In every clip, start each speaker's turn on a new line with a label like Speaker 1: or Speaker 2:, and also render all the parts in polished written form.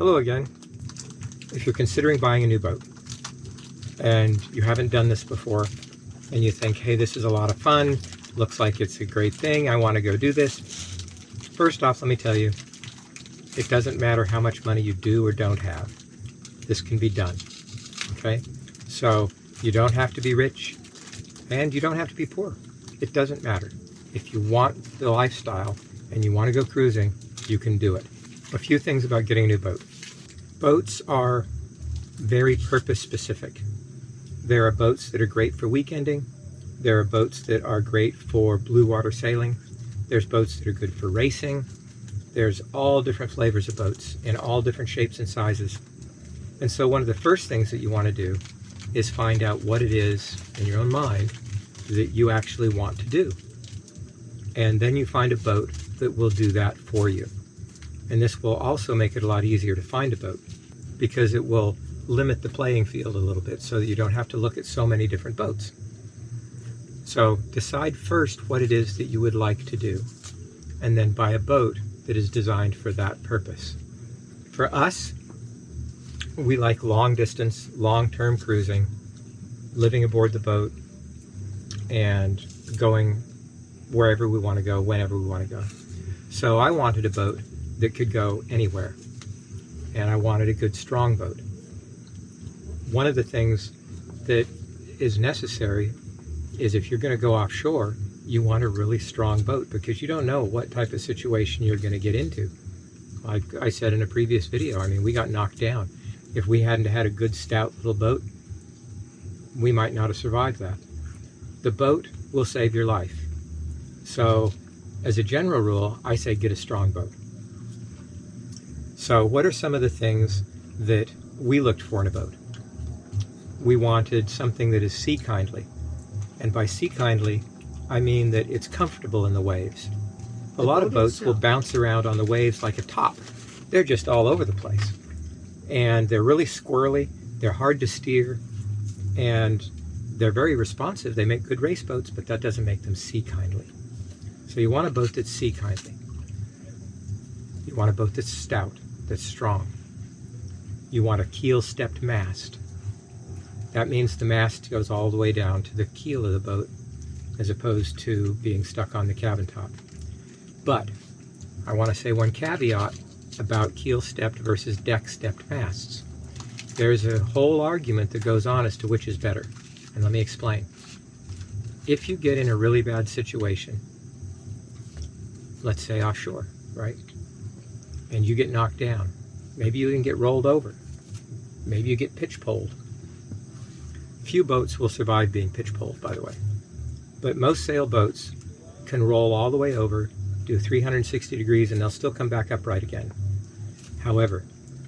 Speaker 1: Hello again. If you're considering buying a new boat and you haven't done this before and you think, hey, this is a lot of fun, looks like it's a great thing, I want to go do this. First off, let me tell you, it doesn't matter how much money you do or don't have. This can be done, okay? So you don't have to be rich and you don't have to be poor. It doesn't matter. If you want the lifestyle and you want to go cruising, you can do it. A few things about getting a new boat. Boats are very purpose specific. There are boats that are great for weekending. There are boats that are great for blue water sailing. There's boats that are good for racing. There's all different flavors of boats in all different shapes and sizes. And so one of the first things that you want to do is find out what it is in your own mind that you actually want to do. And then you find a boat that will do that for you. And this will also make it a lot easier to find a boat because it will limit the playing field a little bit so that you don't have to look at so many different boats. So decide first what it is that you would like to do, and then buy a boat that is designed for that purpose. For us, we like long distance, long-term cruising, living aboard the boat, and going wherever we want to go, whenever we want to go. So I wanted a boat that could go anywhere, and I wanted a good strong boat. One of the things that is necessary is if you're going to go offshore, you want a really strong boat because you don't know what type of situation you're going to get into. Like I said in a previous video, I mean, we got knocked down. If we hadn't had a good stout little boat, we might not have survived that. The boat will save your life. So as a general rule, I say get a strong boat. So what are some of the things that we looked for in a boat? We wanted something that is sea kindly. And by sea kindly, I mean that it's comfortable in the waves. A lot of boats will bounce around on the waves like a top. They're just all over the place. And they're really squirrely, they're hard to steer, and they're very responsive. They make good race boats, but that doesn't make them sea kindly. So you want a boat that's sea kindly. You want a boat that's stout, that's strong. You want a keel-stepped mast. That means the mast goes all the way down to the keel of the boat, as opposed to being stuck on the cabin top. But I want to say one caveat about keel-stepped versus deck-stepped masts. There's a whole argument that goes on as to which is better, and let me explain. If you get in a really bad situation, let's say offshore, right? And you get knocked down. Maybe you can get rolled over. Maybe you get pitch-poled. Few boats will survive being pitch-poled, by the way. But most sailboats can roll all the way over, do 360 degrees, and they'll still come back upright again. However,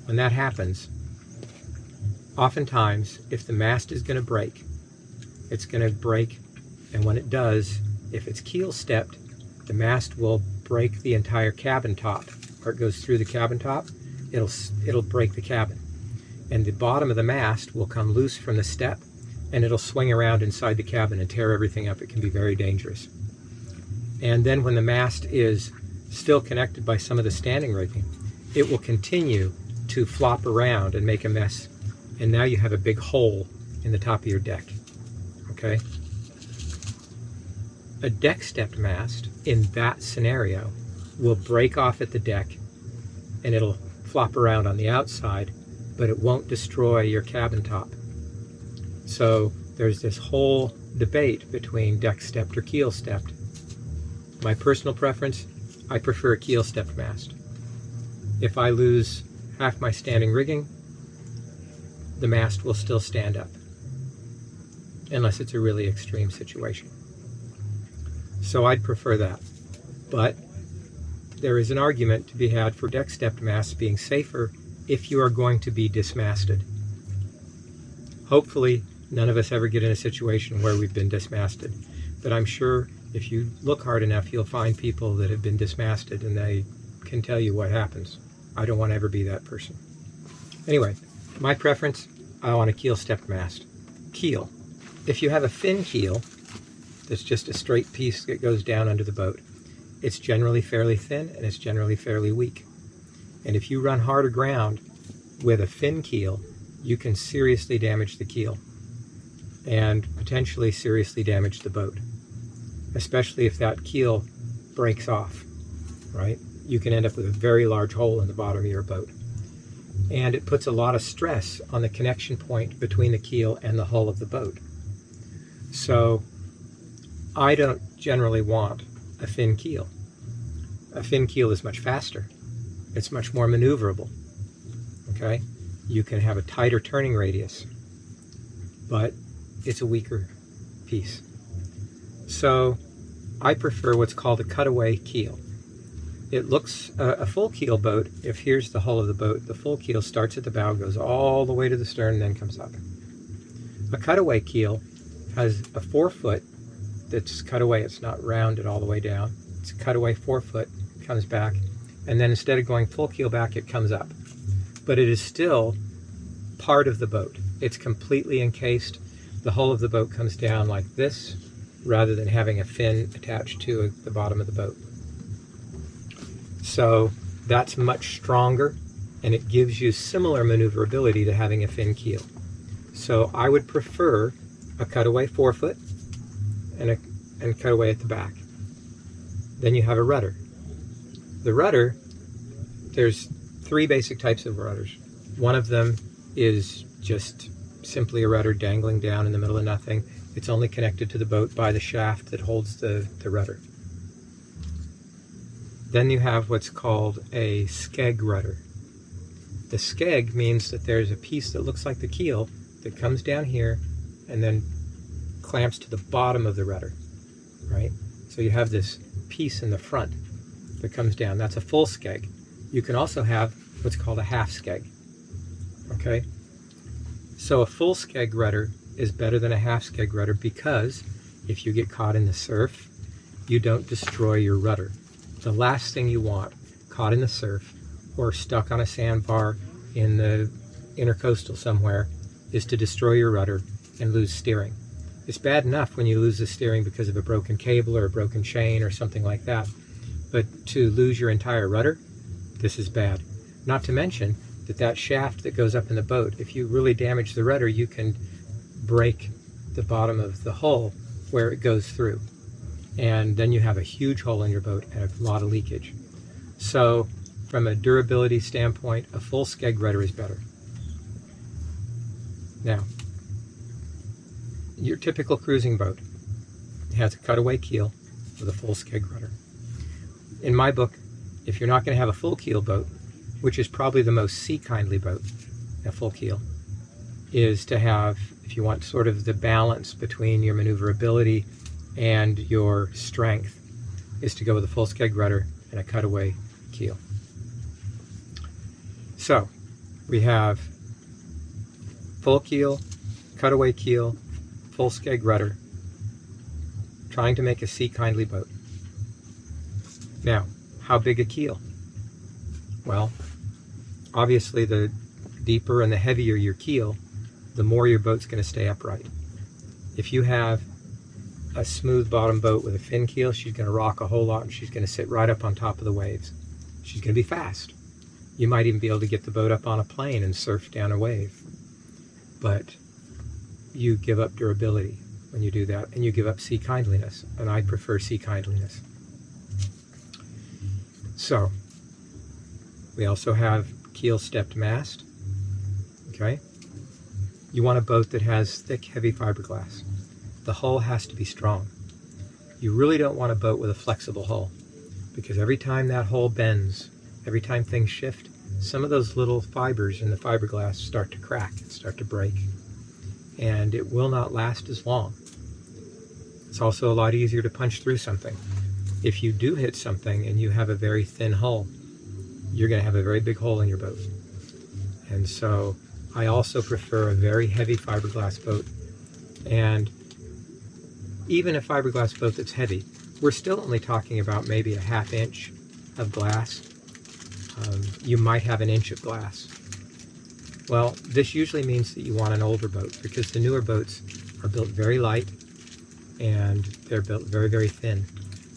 Speaker 1: when that happens, oftentimes, if the mast is going to break, it's going to break, and when it does, if it's keel-stepped, the mast will break the entire cabin top, or it goes through the cabin top, it'll break the cabin. And the bottom of the mast will come loose from the step, and it'll swing around inside the cabin and tear everything up. It can be very dangerous. And then when the mast is still connected by some of the standing rigging, it will continue to flop around and make a mess. And now you have a big hole in the top of your deck, okay? A deck-stepped mast in that scenario will break off at the deck and it'll flop around on the outside, but it won't destroy your cabin top. So there's this whole debate between deck-stepped or keel-stepped. My personal preference, I prefer a keel-stepped mast. If I lose half my standing rigging, the mast will still stand up, unless it's a really extreme situation. So I'd prefer that. But there is an argument to be had for deck-stepped masts being safer if you are going to be dismasted. Hopefully, none of us ever get in a situation where we've been dismasted. But I'm sure if you look hard enough, you'll find people that have been dismasted and they can tell you what happens. I don't want to ever be that person. Anyway, my preference, I want a keel-stepped mast. Keel. If you have a fin keel, that's just a straight piece that goes down under the boat, it's generally fairly thin and it's generally fairly weak. And if you run hard aground with a fin keel, you can seriously damage the keel and potentially seriously damage the boat, especially if that keel breaks off, right? You can end up with a very large hole in the bottom of your boat. And it puts a lot of stress on the connection point between the keel and the hull of the boat. So I don't generally want a fin keel. A fin keel is much faster. It's much more maneuverable, okay? You can have a tighter turning radius, but it's a weaker piece. So I prefer what's called a cutaway keel. It looks, a full keel boat, if here's the hull of the boat, the full keel starts at the bow, goes all the way to the stern, and then comes up. A cutaway keel has a 4-foot that's cut away. It's not rounded all the way down. It's a cutaway 4-foot, comes back, and then instead of going full keel back, it comes up. But it is still part of the boat. It's completely encased. The hull of the boat comes down like this, rather than having a fin attached to the bottom of the boat. So that's much stronger, and it gives you similar maneuverability to having a fin keel. So I would prefer a cutaway 4-foot and cutaway at the back. Then you have a rudder. The rudder, there's 3 basic types of rudders. One of them is just simply a rudder dangling down in the middle of nothing. It's only connected to the boat by the shaft that holds the rudder. Then you have what's called a skeg rudder. The skeg means that there's a piece that looks like the keel that comes down here and then clamps to the bottom of the rudder, right? So you have this piece in the front that comes down. That's a full skeg. You can also have what's called a half skeg, okay? So a full skeg rudder is better than a half skeg rudder because if you get caught in the surf, you don't destroy your rudder. The last thing you want caught in the surf or stuck on a sandbar in the intercoastal somewhere is to destroy your rudder and lose steering. It's bad enough when you lose the steering because of a broken cable or a broken chain or something like that. But to lose your entire rudder, this is bad. Not to mention that shaft that goes up in the boat, if you really damage the rudder, you can break the bottom of the hull where it goes through. And then you have a huge hole in your boat and a lot of leakage. So from a durability standpoint, a full skeg rudder is better. Now, your typical cruising boat has a cutaway keel with a full skeg rudder. In my book, if you're not going to have a full keel boat, which is probably the most sea-kindly boat, a full keel, is to have, if you want sort of the balance between your maneuverability and your strength, is to go with a full skeg rudder and a cutaway keel. So we have full keel, cutaway keel, full skeg rudder, trying to make a sea-kindly boat. Now, how big a keel? Well, obviously the deeper and the heavier your keel, the more your boat's going to stay upright. If you have a smooth bottom boat with a fin keel, she's going to rock a whole lot and she's going to sit right up on top of the waves. She's going to be fast. You might even be able to get the boat up on a plane and surf down a wave. But you give up durability when you do that, and you give up sea kindliness, and I prefer sea kindliness. So we also have keel stepped mast. Okay, you want a boat that has thick, heavy fiberglass. The hull has to be strong. You really don't want a boat with a flexible hull, because every time that hull bends, every time things shift, some of those little fibers in the fiberglass start to crack and start to break, and it will not last as long. It's also a lot easier to punch through something. If you do hit something and you have a very thin hull, you're going to have a very big hole in your boat. And so I also prefer a very heavy fiberglass boat. And even a fiberglass boat that's heavy, we're still only talking about maybe a ½ inch of glass. You might have an inch of glass. Well, this usually means that you want an older boat, because the newer boats are built very light and they're built very, very thin.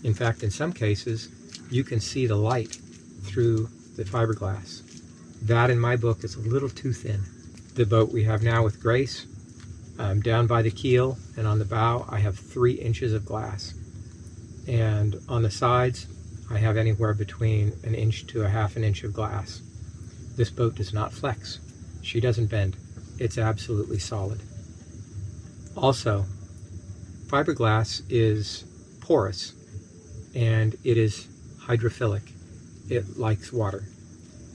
Speaker 1: In fact, in some cases, you can see the light through the fiberglass That in my book is a little too thin. The boat we have now with Grace, down by the keel and on the bow, I have 3 inches of glass. And on the sides, I have anywhere between 1 inch to 1/2 inch of glass. This boat does not flex. She doesn't bend. It's absolutely solid. Also, fiberglass is porous and it is hydrophilic. It likes water.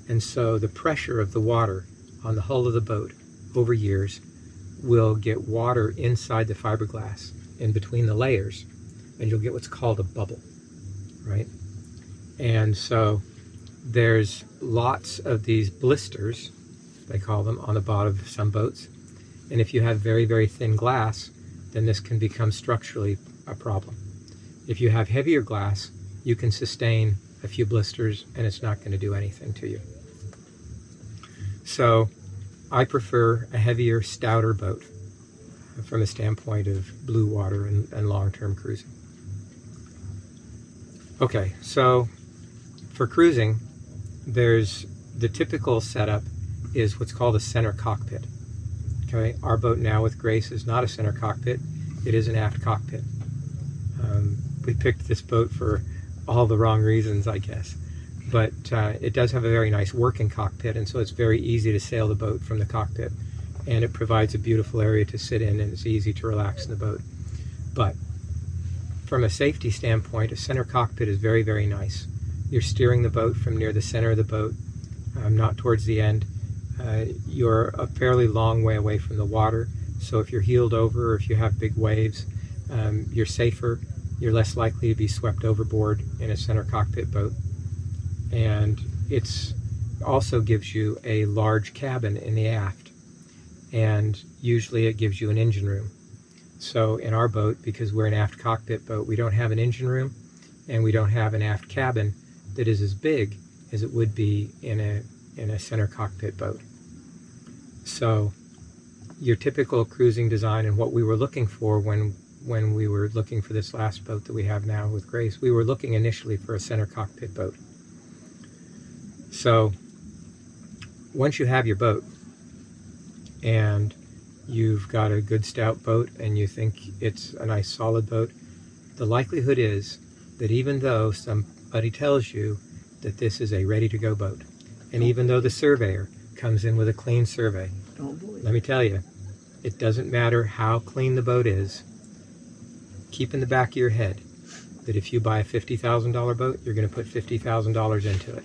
Speaker 1: And so the pressure of the water on the hull of the boat over years will get water inside the fiberglass in between the layers, and you'll get what's called a bubble, right? And so there's lots of these blisters, they call them, on the bottom of some boats. And if you have very, very thin glass, then this can become structurally a problem. If you have heavier glass, you can sustain a few blisters and it's not going to do anything to you. So I prefer a heavier, stouter boat from a standpoint of blue water and long-term cruising. Okay, so for cruising, there's the typical setup is what's called a center cockpit. Okay, our boat now with Grace is not a center cockpit, it is an aft cockpit. We picked this boat for all the wrong reasons, I guess. But it does have a very nice working cockpit, and so it's very easy to sail the boat from the cockpit. And it provides a beautiful area to sit in, and it's easy to relax in the boat. But from a safety standpoint, a center cockpit is very, very nice. You're steering the boat from near the center of the boat, not towards the end. You're a fairly long way away from the water, so if you're heeled over or if you have big waves, you're safer. You're less likely to be swept overboard in a center cockpit boat. And it also gives you a large cabin in the aft, and usually it gives you an engine room. So in our boat, because we're an aft cockpit boat, we don't have an engine room and we don't have an aft cabin that is as big as it would be in a center cockpit boat. So your typical cruising design, and what we were looking for when we were looking for this last boat that we have now with Grace, we were looking initially for a center cockpit boat. So once you have your boat and you've got a good stout boat and you think it's a nice solid boat, the likelihood is that even though somebody tells you that this is a ready-to-go boat, and even though the surveyor comes in with a clean survey, let me tell you, it doesn't matter how clean the boat is. Keep in the back of your head that if you buy a $50,000 boat, you're going to put $50,000 into it.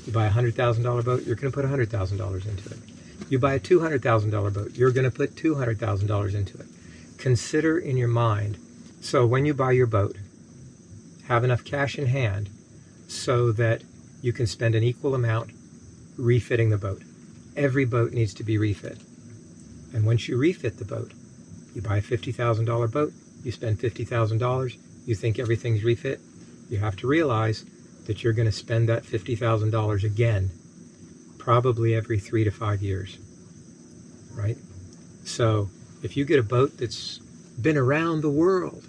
Speaker 1: You buy a $100,000 boat, you're going to put $100,000 into it. You buy a $200,000 boat, you're going to put $200,000 into it. Consider in your mind, so when you buy your boat, have enough cash in hand so that you can spend an equal amount refitting the boat. Every boat needs to be refit. And once you refit the boat, you buy a $50,000 boat, you spend $50,000, you think everything's refit, you have to realize that you're going to spend that $50,000 again, probably every 3 to 5 years, right? So if you get a boat that's been around the world,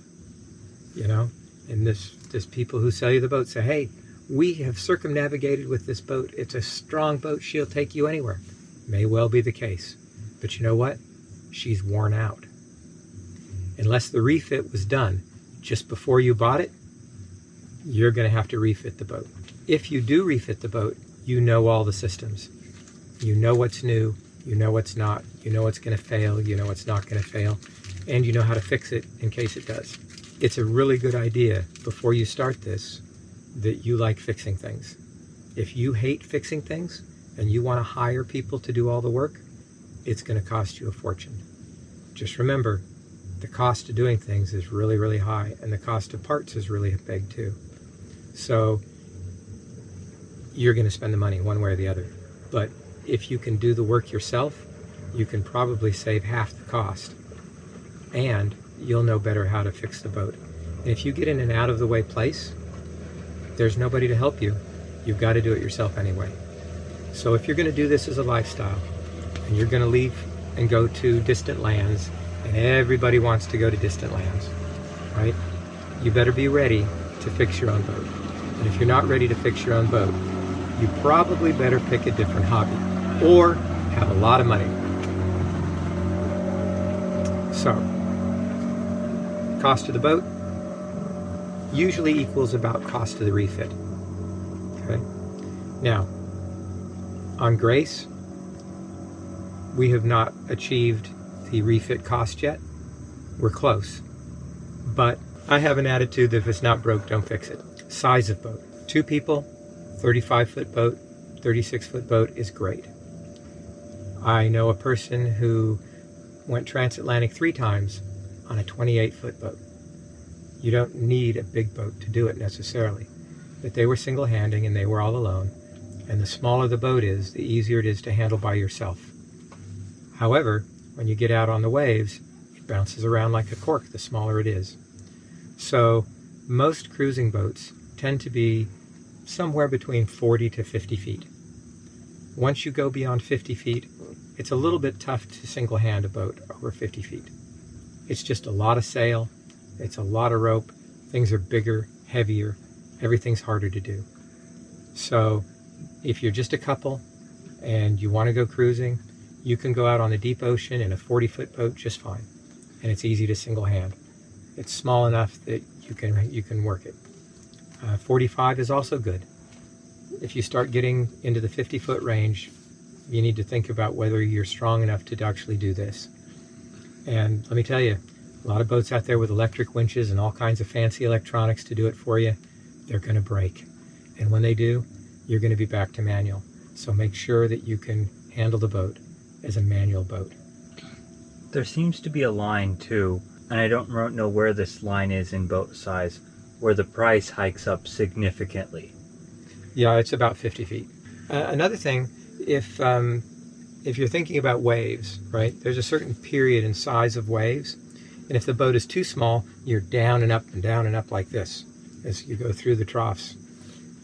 Speaker 1: you know, and this people who sell you the boat say, hey, we have circumnavigated with this boat, it's a strong boat, she'll take you anywhere. May well be the case, but you know what? She's worn out. Unless the refit was done just before you bought it, you're going to have to refit the boat. If you do refit the boat, you know all the systems. You know what's new, you know what's not, you know what's going to fail, you know what's not going to fail, and you know how to fix it in case it does. It's a really good idea before you start this that you like fixing things. If you hate fixing things and you want to hire people to do all the work, it's going to cost you a fortune. Just remember, the cost of doing things is really, really high, and the cost of parts is really big too. So you're going to spend the money one way or the other. But if you can do the work yourself, you can probably save half the cost, and you'll know better how to fix the boat. And if you get in an out of the way place, there's nobody to help you. You've got to do it yourself anyway. So if you're going to do this as a lifestyle, and you're going to leave and go to distant lands, and everybody wants to go to distant lands, right? You better be ready to fix your own boat. And if you're not ready to fix your own boat, you probably better pick a different hobby. or have a lot of money. So, cost of the boat usually equals about cost of the refit. Okay. Now, on Grace, we have not achieved the refit cost yet. We're close. But I have an attitude that if it's not broke, don't fix it. Size of boat. 2 people, 35-foot boat, 36-foot boat is great. I know a person who went transatlantic 3 times on a 28-foot boat. You don't need a big boat to do it necessarily. But they were single-handing and they were all alone. And the smaller the boat is, the easier it is to handle by yourself. However, when you get out on the waves, it bounces around like a cork the smaller it is. So most cruising boats tend to be somewhere between 40 to 50 feet. Once you go beyond 50 feet, it's a little bit tough to single-hand a boat over 50 feet. It's just a lot of sail, it's a lot of rope, things are bigger, heavier, everything's harder to do. So if you're just a couple and you want to go cruising, you can go out on the deep ocean in a 40-foot boat just fine, and it's easy to single-hand. It's small enough that you can work it. 45 is also good. If you start getting into the 50-foot range, you need to think about whether you're strong enough to actually do this. And let me tell you, a lot of boats out there with electric winches and all kinds of fancy electronics to do it for you, they're going to break. And when they do, you're going to be back to manual. So make sure that you can handle the boat as a manual boat.
Speaker 2: There seems to be a line too, and I don't know where this line is in boat size, where the price hikes up significantly.
Speaker 1: Yeah, it's about 50 feet. Another thing, if you're thinking about waves, right, there's a certain period and size of waves, and if the boat is too small, you're down and up like this as you go through the troughs.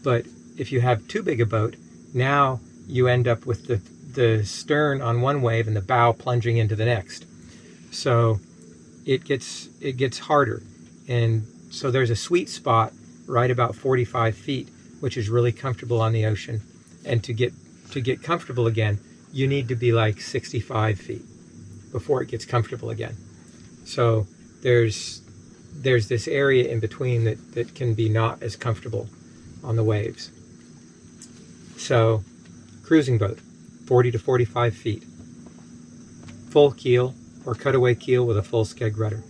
Speaker 1: But if you have too big a boat, now you end up with the stern on one wave and the bow plunging into the next. So it gets harder. And so there's a sweet spot right about 45 feet, which is really comfortable on the ocean. And to get comfortable again, you need to be like 65 feet before it gets comfortable again. So there's this area in between that can be not as comfortable on the waves. So cruising boat, 40 to 45 feet. Full keel or cutaway keel with a full skeg rudder.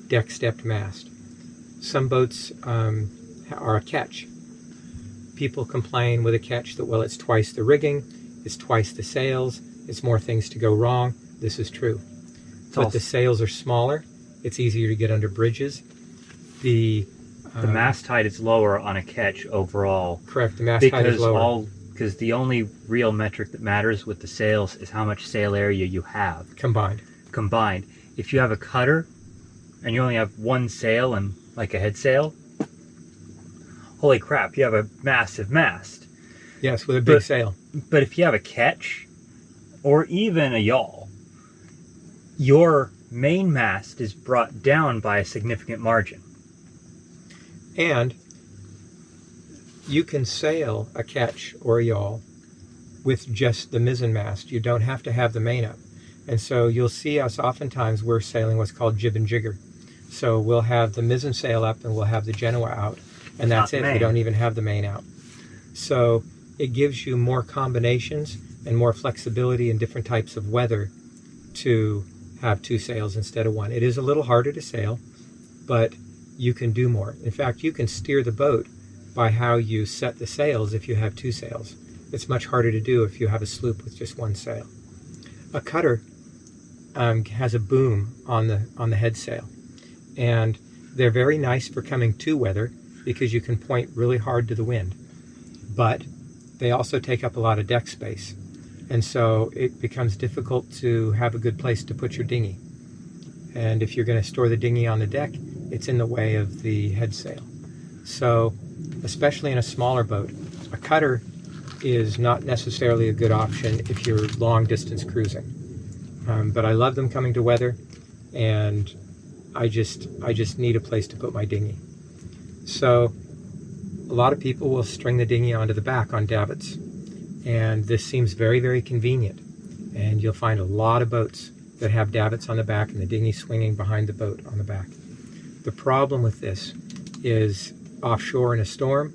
Speaker 1: Deck stepped mast. Some boats are a ketch. People complain with a ketch that, well, it's twice the rigging, it's twice the sails, it's more things to go wrong. This is true. But the sails are smaller, it's easier to get under bridges. The
Speaker 2: mast height is lower on a ketch overall.
Speaker 1: Correct, the mast height is lower.
Speaker 2: Because the only real metric that matters with the sails is how much sail area you have.
Speaker 1: Combined.
Speaker 2: If you have a cutter and you only have one sail and like a head sail, holy crap, you have a massive mast.
Speaker 1: Yes, with a big sail.
Speaker 2: But if you have a ketch or even a yawl, your main mast is brought down by a significant margin.
Speaker 1: And you can sail a ketch or a yawl with just the mizzen mast. You don't have to have the main up. And so you'll see us oftentimes, we're sailing what's called jib and jigger. So we'll have the mizzen sail up and we'll have the Genoa out. And that's it. We don't even have the main out. So it gives you more combinations and more flexibility in different types of weather to have 2 sails instead of 1. It is a little harder to sail, but you can do more. In fact, you can steer the boat by how you set the sails if you have 2 sails. It's much harder to do if you have a sloop with just 1 sail. A cutter has a boom on the head sail, and they're very nice for coming to weather because you can point really hard to the wind, but they also take up a lot of deck space, and so it becomes difficult to have a good place to put your dinghy. And if you're going to store the dinghy on the deck, it's in the way of the head sail. So especially in a smaller boat, a cutter is not necessarily a good option if you're long distance cruising. But I love them coming to weather, and I just need a place to put my dinghy. So a lot of people will string the dinghy onto the back on davits. And this seems very, very convenient. And you'll find a lot of boats that have davits on the back and the dinghy swinging behind the boat on the back. The problem with this is offshore in a storm,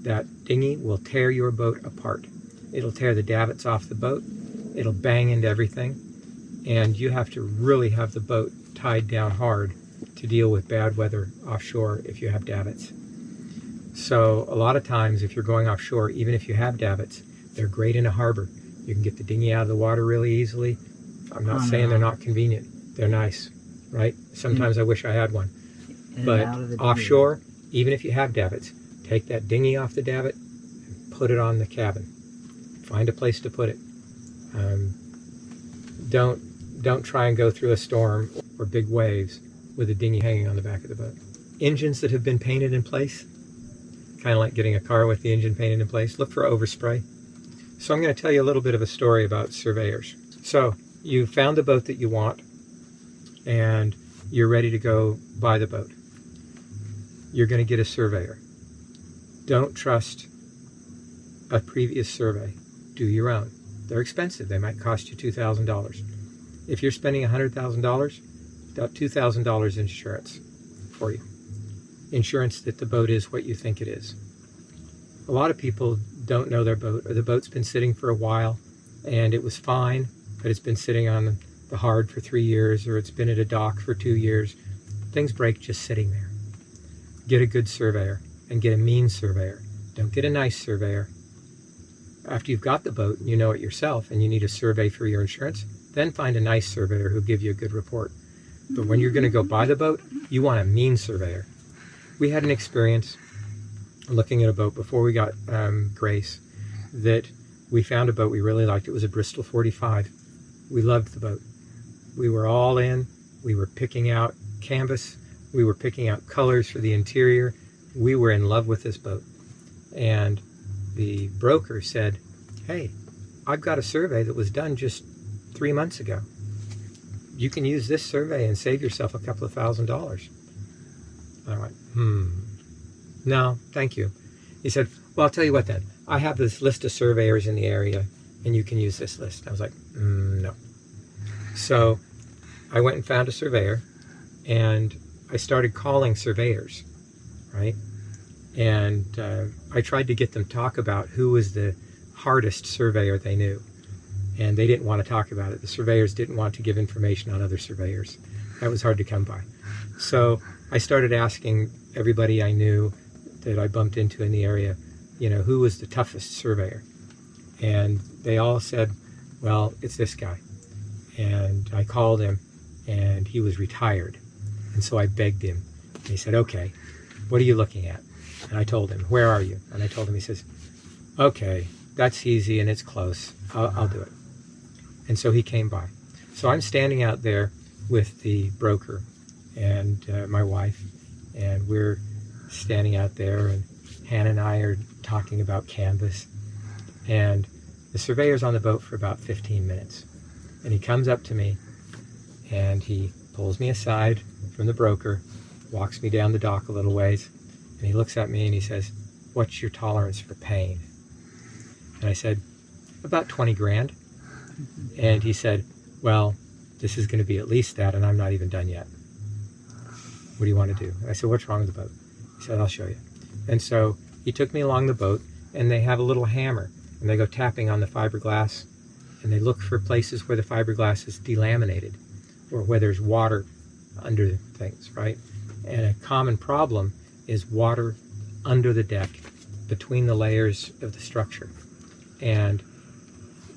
Speaker 1: that dinghy will tear your boat apart. It'll tear the davits off the boat. It'll bang into everything. And you have to really have the boat tied down hard to deal with bad weather offshore if you have davits. So a lot of times if you're going offshore, even if you have davits, they're great in a harbor. You can get the dinghy out of the water really easily. I'm not saying they're not convenient. They're nice, right? Sometimes I wish I had one. But offshore, even if you have davits, take that dinghy off the davit and put it on the cabin. Find a place to put it. Don't try and go through a storm or big waves with a dinghy hanging on the back of the boat. Engines that have been painted in place, kind of like getting a car with the engine painted in place, look for overspray. So I'm going to tell you a little bit of a story about surveyors. So you found the boat that you want and you're ready to go buy the boat. You're going to get a surveyor. Don't trust a previous survey. Do your own. They're expensive. They might cost you $2,000. If you're spending $100,000, about $2,000 insurance for you. Insurance that the boat is what you think it is. A lot of people don't know their boat, or the boat's been sitting for a while and it was fine, but it's been sitting on the hard for 3 years, or it's been at a dock for 2 years. Things break just sitting there. Get a good surveyor, and get a mean surveyor. Don't get a nice surveyor. After you've got the boat and you know it yourself and you need a survey for your insurance, then find a nice surveyor who'll give you a good report. But when you're going to go buy the boat, you want a mean surveyor. We had an experience looking at a boat before we got Grace, that we found a boat we really liked. It was a Bristol 45. We loved the boat. We were all in. We were picking out canvas. We were picking out colors for the interior. We were in love with this boat. And the broker said, "Hey, I've got a survey that was done just 3 months ago. You can use this survey and save yourself a couple of $1,000s." I went, no, thank you. He said, "Well, I'll tell you what then. I have this list of surveyors in the area, and you can use this list." I was like, no. So I went and found a surveyor, and I started calling surveyors, right? And I tried to get them to talk about who was the hardest surveyor they knew. And they didn't want to talk about it. The surveyors didn't want to give information on other surveyors. That was hard to come by. So I started asking everybody I knew that I bumped into in the area, who was the toughest surveyor? And they all said, well, it's this guy. And I called him, and he was retired. And so I begged him. And he said, "Okay, what are you looking at?" And I told him, "Where are you?" And I told him. He says, "Okay, that's easy and it's close. I'll do it." And so he came by. So I'm standing out there with the broker and my wife, and we're standing out there, and Hannah and I are talking about canvas. And the surveyor's on the boat for about 15 minutes. And he comes up to me, and he pulls me aside from the broker, walks me down the dock a little ways, and he looks at me and he says, "What's your tolerance for pain?" And I said, "About 20 grand. And he said, "Well, this is going to be at least that, and I'm not even done yet. What do you want to do?" And I said, "What's wrong with the boat?" He said, "I'll show you." And so he took me along the boat, and they have a little hammer, and they go tapping on the fiberglass, and they look for places where the fiberglass is delaminated or where there's water under things, right? And a common problem is water under the deck between the layers of the structure. And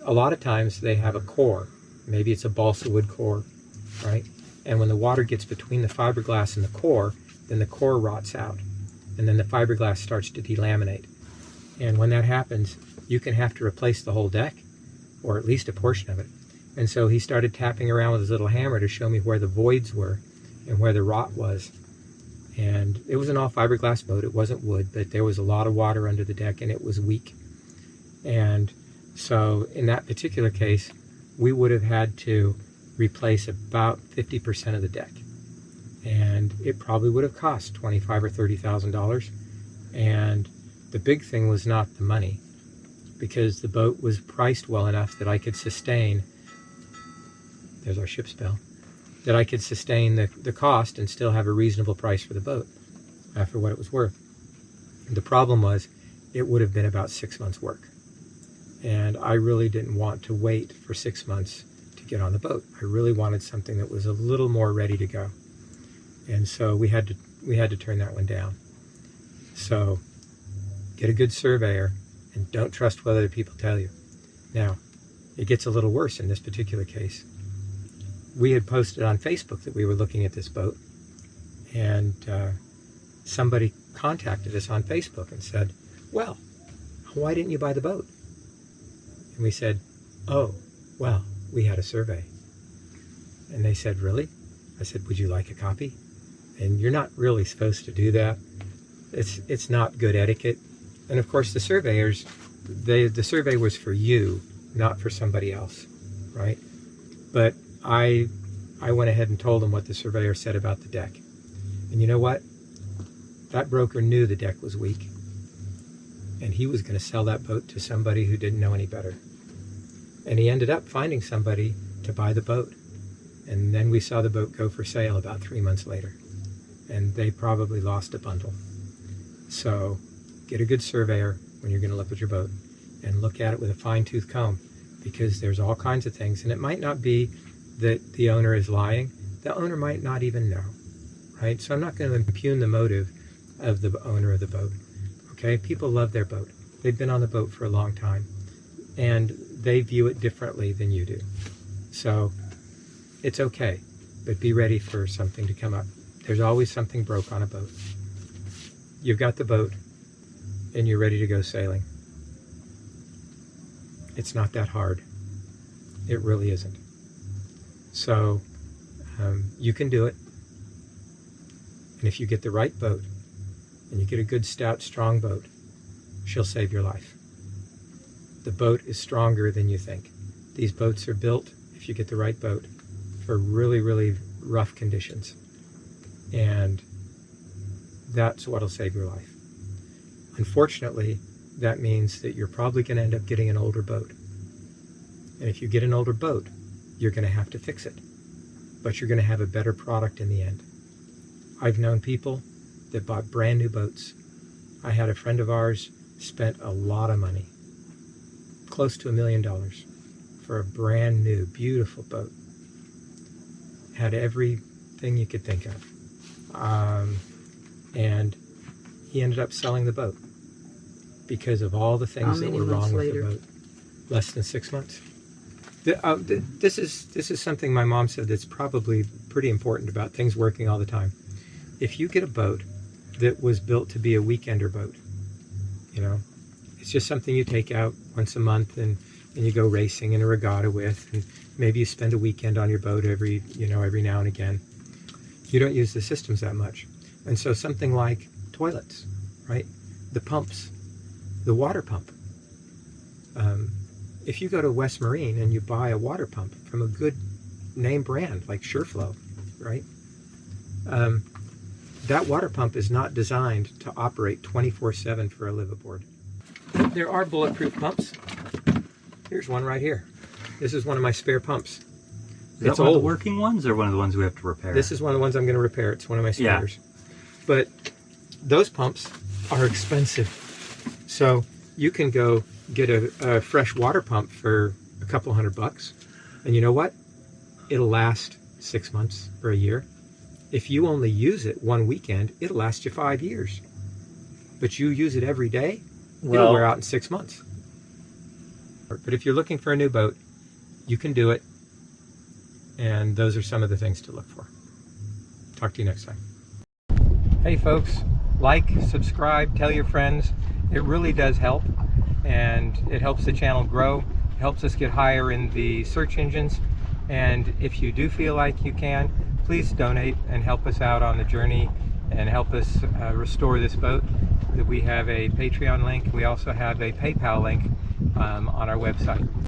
Speaker 1: a lot of times they have a core. Maybe it's a balsa wood core, right? And when the water gets between the fiberglass and the core, then the core rots out. And then the fiberglass starts to delaminate. And when that happens, you can have to replace the whole deck, or at least a portion of it. And so he started tapping around with his little hammer to show me where the voids were and where the rot was. And it was an all fiberglass boat. It wasn't wood, but there was a lot of water under the deck, and it was weak. And so in that particular case, we would have had to replace about 50% of the deck. And it probably would have cost $25,000 or $30,000. And the big thing was not the money. because the boat was priced well enough that I could sustain, there's our ship's bell, that I could sustain the cost and still have a reasonable price for the boat for what it was worth. The problem was it would have been about 6 months work. And I really didn't want to wait for 6 months to get on the boat. I really wanted something that was a little more ready to go. And so we had to turn that one down. So get a good surveyor and don't trust what other people tell you. Now, it gets a little worse in this particular case. We had posted on Facebook that we were looking at this boat, and somebody contacted us on Facebook and said, well, why didn't you buy the boat? And we said, oh, well, we had a survey. And they said, really? I said, would you like a copy? And you're not really supposed to do that. It's not good etiquette. And of course the surveyors, the survey was for you, not for somebody else, right? But I went ahead and told them what the surveyor said about the deck. And you know what? That broker knew the deck was weak. And he was going to sell that boat to somebody who didn't know any better. And he ended up finding somebody to buy the boat. And then we saw the boat go for sale about 3 months later. And they probably lost a bundle. So get a good surveyor when you're going to look at your boat and look at it with a fine-tooth comb, because there's all kinds of things. And it might not be that the owner is lying. The owner might not even know, right? So I'm not going to impugn the motive of the owner of the boat. Okay, people love their boat. They've been on the boat for a long time, and they view it differently than you do. So it's okay, but be ready for something to come up. There's always something broke on a boat. You've got the boat, and you're ready to go sailing. It's not that hard. It really isn't. So you can do it. And if you get the right boat, and you get a good, stout, strong boat, she'll save your life. The boat is stronger than you think. These boats are built, if you get the right boat, for really, really rough conditions. And that's what'll save your life. Unfortunately, that means that you're probably going to end up getting an older boat. And if you get an older boat, you're going to have to fix it. But you're going to have a better product in the end. I've known people that bought brand new boats. I had a friend of ours spent a lot of money, close to $1 million, for a brand new, beautiful boat. Had everything you could think of. And he ended up selling the boat because of all the things that were wrong with the boat. Less than 6 months. This is something my mom said that's probably pretty important about things working all the time. If you get a boat that was built to be a weekender boat, you know, it's just something you take out once a month and you go racing in a regatta with, and maybe you spend a weekend on your boat every now and again. You don't use the systems that much. And so something like toilets, right? The pumps, the water pump. If you go to West Marine and you buy a water pump from a good name brand like SureFlow, right? That water pump is not designed to operate 24/7 for a liveaboard. There are bulletproof pumps. Here's one right here. This is one of my spare pumps.
Speaker 2: Is that one of the working ones or one of the ones we have to repair?
Speaker 1: This is one of the ones I'm going to repair. It's one of my spares. Yeah. But those pumps are expensive. So you can go get a fresh water pump for a couple $100. And you know what? It'll last 6 months or a year. If you only use it one weekend, it'll last you 5 years. But you use it every day, it'll wear out in 6 months. But if you're looking for a new boat, you can do it. And those are some of the things to look for. Talk to you next time. Hey folks, like, subscribe, tell your friends. It really does help. And it helps the channel grow. It helps us get higher in the search engines. And if you do feel like you can, please donate and help us out on the journey and help us restore this boat. We have a Patreon link. We also have a PayPal link on our website.